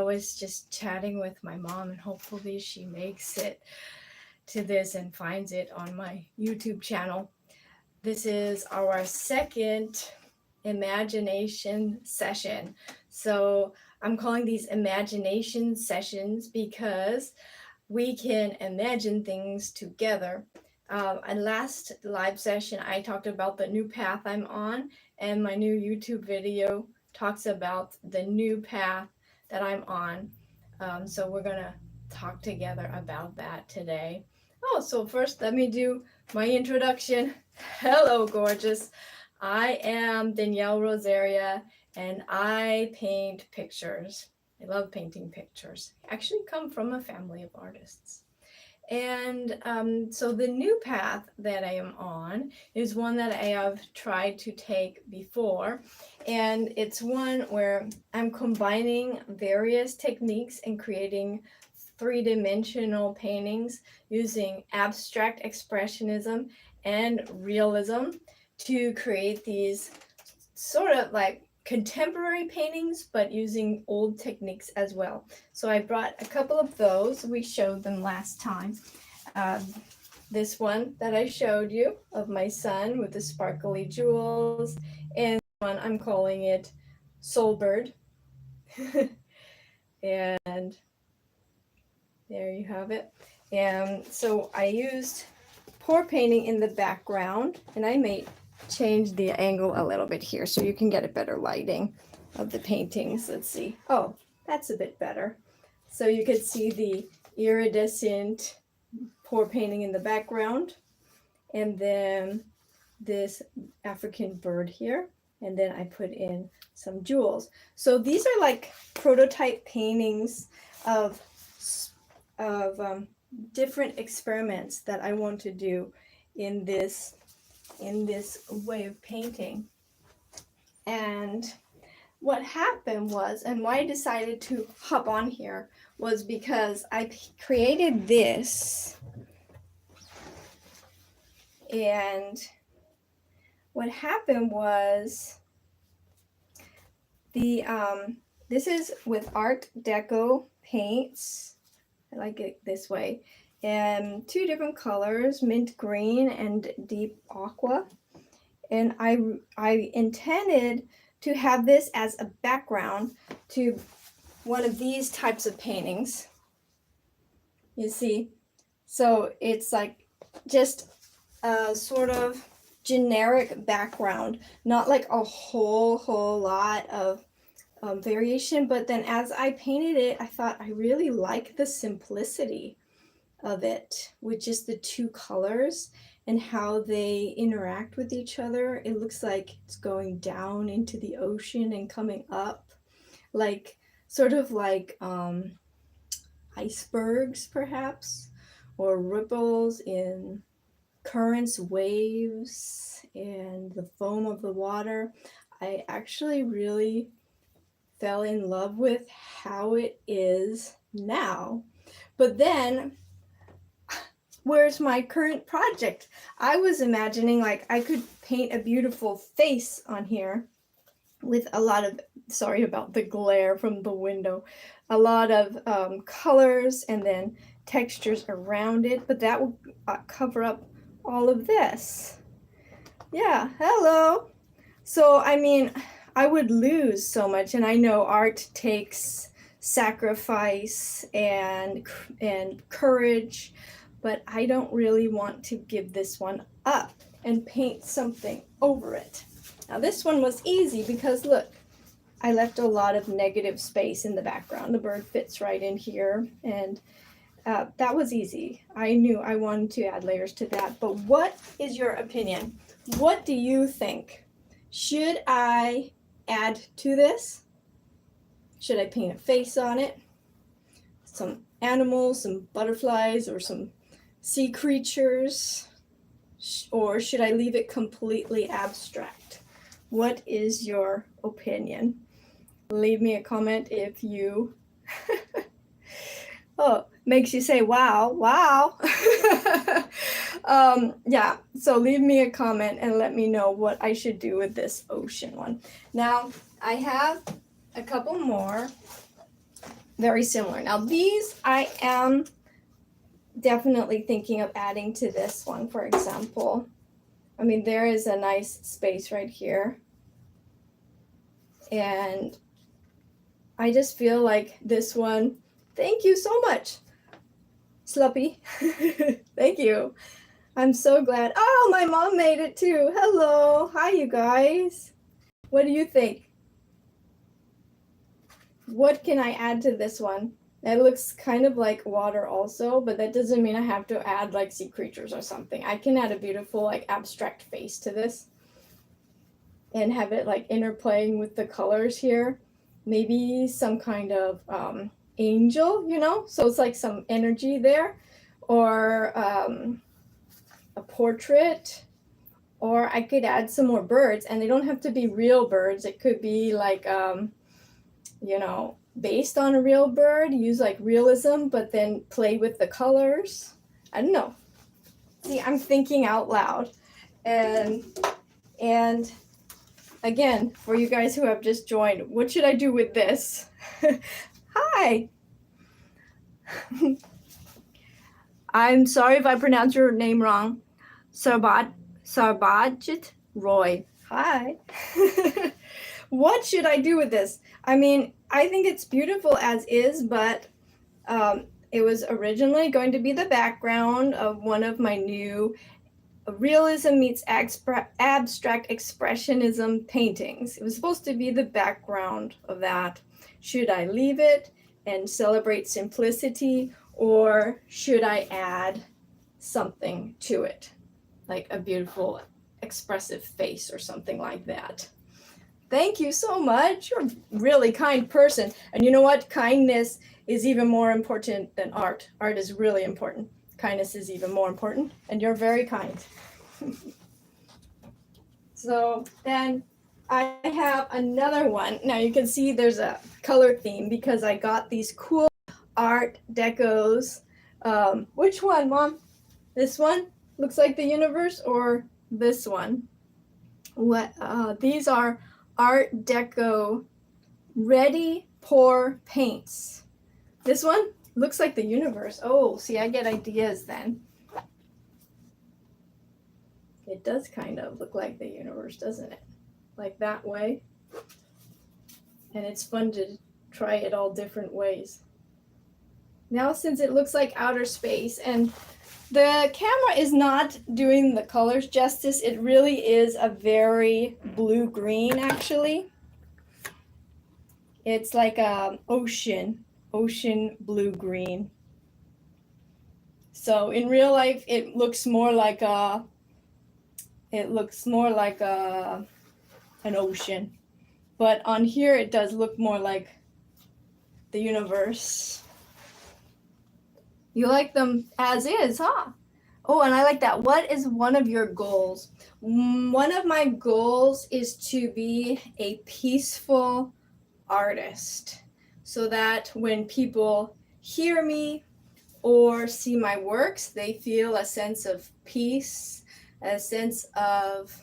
was just chatting with my mom, and hopefully she makes it to this and finds it on my YouTube channel. This is our second imagination session. So I'm calling these imagination sessions because we can imagine things together. In last live session, I talked about the new path I'm on, and my new YouTube video talks about the new path that I'm on. So we're gonna talk together about that today. Oh, so first let me do my introduction. Hello, gorgeous. I am Danielle Rosaria, and I paint pictures. I love painting pictures. I actually come from a family of artists. And so the new path that I am on is one that I have tried to take before. And it's one where I'm combining various techniques and creating three-dimensional paintings using abstract expressionism and realism to create these sort of like contemporary paintings, but using old techniques as well. So I brought a couple of those. We showed them last time. This one that I showed you of my son with the sparkly jewels, and one I'm calling it Soulbird. And there you have it. And so I used pour painting in the background, and I may change the angle a little bit here so you can get a better lighting of the paintings. Let's see. Oh, that's a bit better. So you could see the iridescent pour painting in the background, and then this African bird here, and then I put in some jewels. So these are like prototype paintings of different experiments that I want to do in this way of painting. And what happened was, and why I decided to hop on here, was because I created this, and what happened was the this is with Art Deco paints. I like it this way. And two different colors, mint green and deep aqua. And I intended to have this as a background to one of these types of paintings. You see? So it's like just a sort of generic background, not like a whole lot of variation, but then as I painted it, I thought I really like the simplicity of it with just the two colors and how they interact with each other. It looks like it's going down into the ocean and coming up, like sort of like icebergs perhaps, or ripples in currents, waves, and the foam of the water. I actually really fell in love with how it is now. But then, where's my current project? I was imagining like I could paint a beautiful face on here with a lot of, sorry about the glare from the window, a lot of colors and then textures around it, but that would cover up all of this. Yeah, hello. So, I mean, I would lose so much, and I know art takes sacrifice and courage, but I don't really want to give this one up and paint something over it. Now this one was easy because look, I left a lot of negative space in the background. The bird fits right in here, and that was easy. I knew I wanted to add layers to that, but what is your opinion? What do you think? Should I add to this? Should I paint a face on it? Some animals, some butterflies, or some sea creatures? Or should I leave it completely abstract? What is your opinion? Leave me a comment if you oh, makes you say wow, wow. Yeah, so leave me a comment and let me know what I should do with this ocean one. Now, I have a couple more very similar. Now these I am definitely thinking of adding to this one, for example. I mean, there is a nice space right here. And I just feel like this one, thank you so much, Sluppy. Thank you. I'm so glad. Oh, my mom made it too. Hello. Hi, you guys. What do you think? What can I add to this one? It looks kind of like water also, but that doesn't mean I have to add like sea creatures or something. I can add a beautiful like abstract face to this and have it like interplaying with the colors here. Maybe some kind of angel, you know? So it's like some energy there, or a portrait, or I could add some more birds, and they don't have to be real birds. It could be like, you know, based on a real bird, use like realism, but then play with the colors. I don't know. See, I'm thinking out loud. And again, for you guys who have just joined, what should I do with this? Hi. I'm sorry if I pronounced your name wrong. Sarbajit Roy. Hi. What should I do with this? I mean, I think it's beautiful as is, but it was originally going to be the background of one of my new realism meets abstract expressionism paintings. It was supposed to be the background of that. Should I leave it and celebrate simplicity, or should I add something to it, like a beautiful expressive face or something like that? Thank you so much. You're a really kind person. And you know what? Kindness is even more important than art. Art is really important. Kindness is even more important. And you're very kind. So then I have another one. Now you can see there's a color theme because I got these cool art decos. Which one, Mom? This one? Looks like the universe, or this one? What? These are Art Deco Ready Pour paints. This one looks like the universe. Oh, see, I get ideas then. It does kind of look like the universe, doesn't it? Like that way. And it's fun to try it all different ways. Now, since it looks like outer space, and the camera is not doing the colors justice, it really is a very blue-green, actually. It's like a ocean blue-green. So in real life, it looks more like an ocean. But on here, it does look more like the universe. You like them as is, huh? Oh, and I like that. What is one of your goals? One of my goals is to be a peaceful artist, so that when people hear me or see my works, they feel a sense of peace, a sense of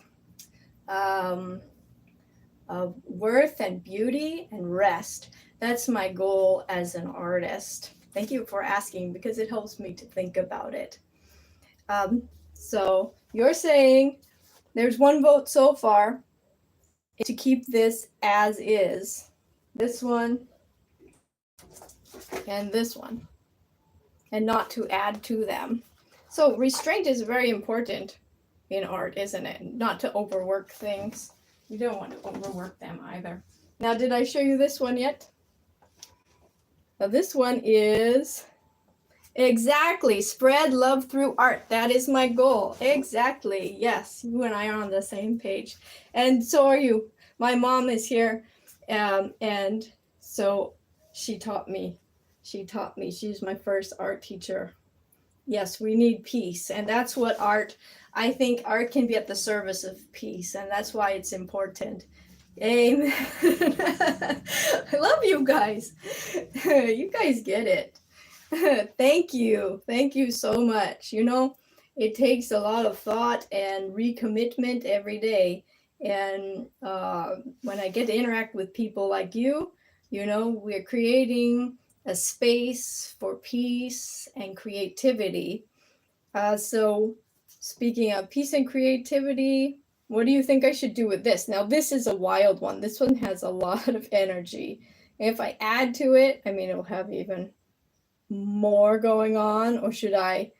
worth and beauty and rest. That's my goal as an artist. Thank you for asking, because it helps me to think about it. So you're saying there's one vote so far to keep this as is. This one and this one, and not to add to them. So restraint is very important in art, isn't it? Not to overwork things. You don't want to overwork them either. Now, did I show you this one yet? Now, this one is exactly spread love through art. That is my goal. Exactly. Yes, you and I are on the same page. And so are you. My mom is here. And so she taught me. She's my first art teacher. Yes, we need peace. And that's what I think art can be at the service of peace. And that's why it's important. Amen. I love you guys. You guys get it. Thank you. Thank you so much. You know, it takes a lot of thought and recommitment every day. And when I get to interact with people like you, you know, we're creating a space for peace and creativity. So speaking of peace and creativity, what do you think I should do with this? Now, this is a wild one. This one has a lot of energy. If I add to it, I mean, it'll have even more going on, or should I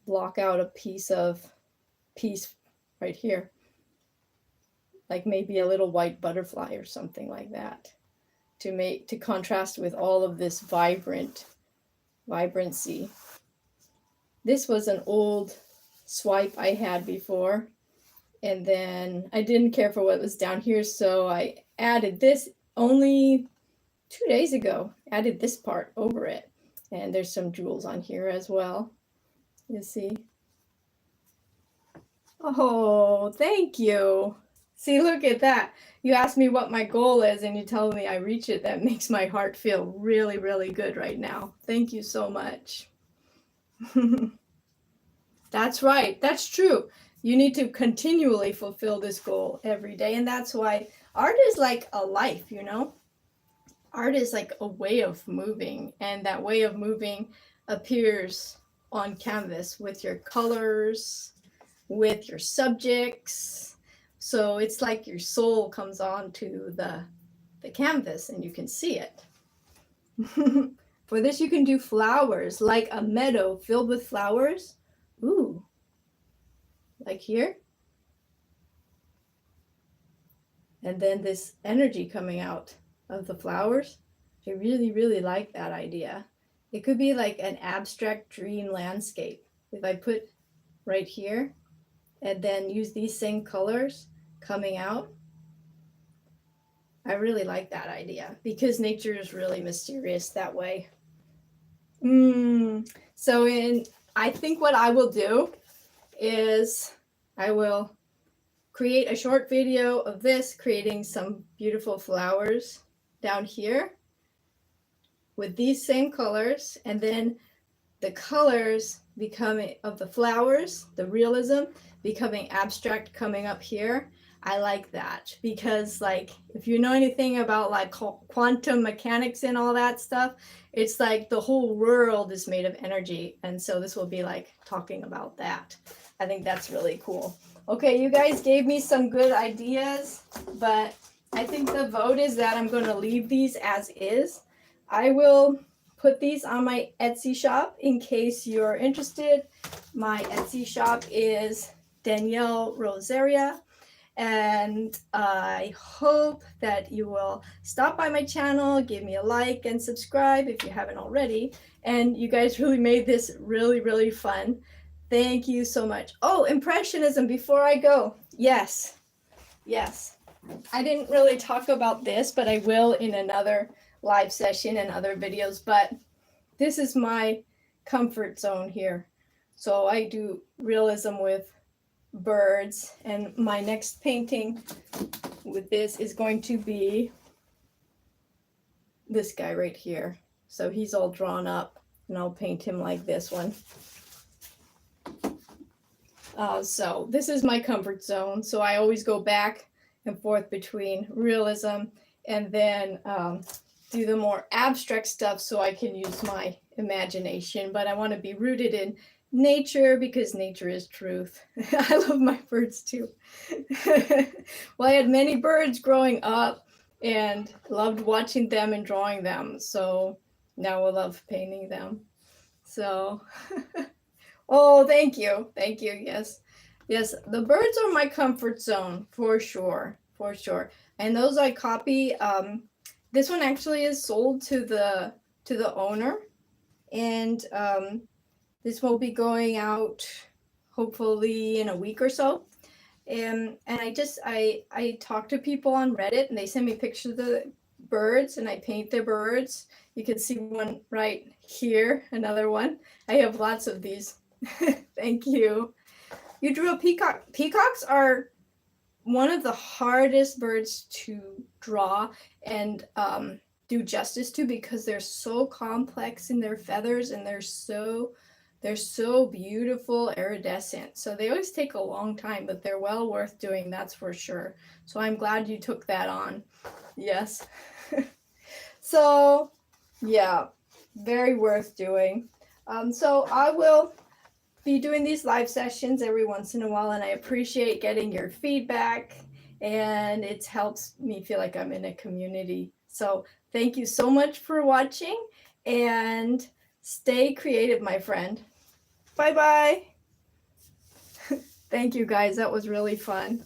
block out a piece of peace right here? Like maybe a little white butterfly or something like that to contrast with all of this vibrancy. This was an old swipe I had before, and then I didn't care for what was down here, so I added this only 2 days ago. Added this part over it, and there's some jewels on here as well. You see? Oh, thank you. See, look at that. You asked me what my goal is and you tell me I reach it. That makes my heart feel really, really good right now. Thank you so much. That's right. That's true. You need to continually fulfill this goal every day. And that's why art is like a life, you know? Art is like a way of moving. And that way of moving appears on canvas with your colors, with your subjects. So it's like your soul comes onto the canvas and you can see it. For this, you can do flowers, like a meadow filled with flowers. Ooh, like here. And then this energy coming out of the flowers. I really, really like that idea. It could be like an abstract dream landscape. If I put right here and then use these same colors coming out. I really like that idea because nature is really mysterious that way. So I think what I will do is I will create a short video of this, creating some beautiful flowers down here with these same colors, and then the colors becoming of the flowers, the realism becoming abstract coming up here. I like that because, like, if you know anything about like quantum mechanics and all that stuff, it's like the whole world is made of energy. And so this will be like talking about that. I think that's really cool. Okay, you guys gave me some good ideas, but I think the vote is that I'm going to leave these as is. I will put these on my Etsy shop in case you're interested. My Etsy shop is Danielle Rosaria. And I hope that you will stop by my channel, give me a like and subscribe if you haven't already. And you guys really made this really, really fun. Thank you so much. Oh, Impressionism, before I go. Yes. I didn't really talk about this, but I will in another live session and other videos. But this is my comfort zone here. So I do realism with birds, and my next painting with this is going to be this guy right here. So he's all drawn up and I'll paint him like this one. So this is my comfort zone. So I always go back and forth between realism and then do the more abstract stuff so I can use my imagination, but I want to be rooted in nature because nature is truth. I love my birds too. Well, I had many birds growing up and loved watching them and drawing them. So now I love painting them. So, oh, thank you. Yes, the birds are my comfort zone for sure. And those I copy. This one actually is sold to the owner, and this will be going out hopefully in a week or so. And I talk to people on Reddit and they send me pictures of the birds and I paint their birds. You can see one right here, another one. I have lots of these. Thank you. You drew a peacock. Peacocks are one of the hardest birds to draw and do justice to because they're so complex in their feathers and they're so beautiful, iridescent. So they always take a long time, but they're well worth doing, that's for sure. So I'm glad you took that on. Yes. So Yeah, very worth doing. So I will be doing these live sessions every once in a while, and I appreciate getting your feedback, and it helps me feel like I'm in a community. So thank you so much for watching, and stay creative, my friend. Bye bye. Thank you guys. That was really fun.